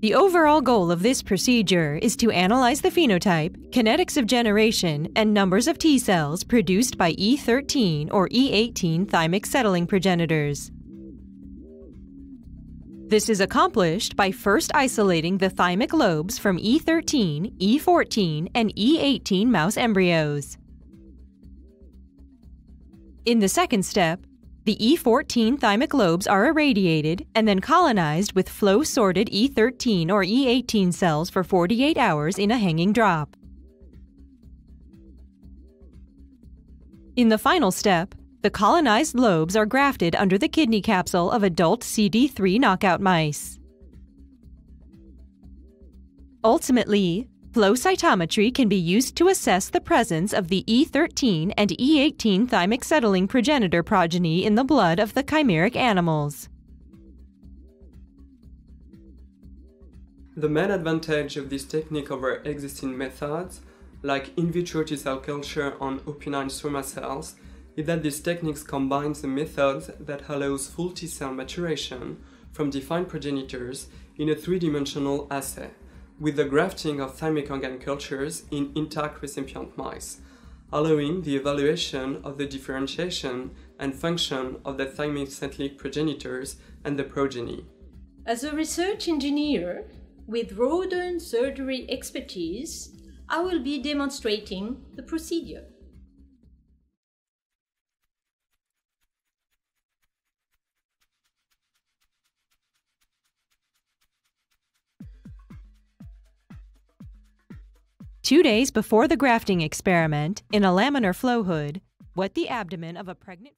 The overall goal of this procedure is to analyze the phenotype, kinetics of generation, and numbers of T cells produced by E13 or E18 thymic settling progenitors. This is accomplished by first isolating the thymic lobes from E13, E14, and E18 mouse embryos. In the second step, the E14 thymic lobes are irradiated and then colonized with flow-sorted E13 or E18 cells for 48 hours in a hanging drop. In the final step, the colonized lobes are grafted under the kidney capsule of adult CD3 knockout mice. Ultimately, flow cytometry can be used to assess the presence of the E13 and E18 thymic settling progenitor progeny in the blood of the chimeric animals. The main advantage of this technique over existing methods, like in vitro T-cell culture on opinine stroma cells, is that these techniques combines the methods that allows full T-cell maturation from defined progenitors in a three-dimensional assay, with the grafting of thymic organ cultures in intact recipient mice, allowing the evaluation of the differentiation and function of the thymic settling progenitors and the progeny. As a research engineer with rodent surgery expertise, I will be demonstrating the procedure. Two days before the grafting experiment, in a laminar flow hood, wet the abdomen of a pregnant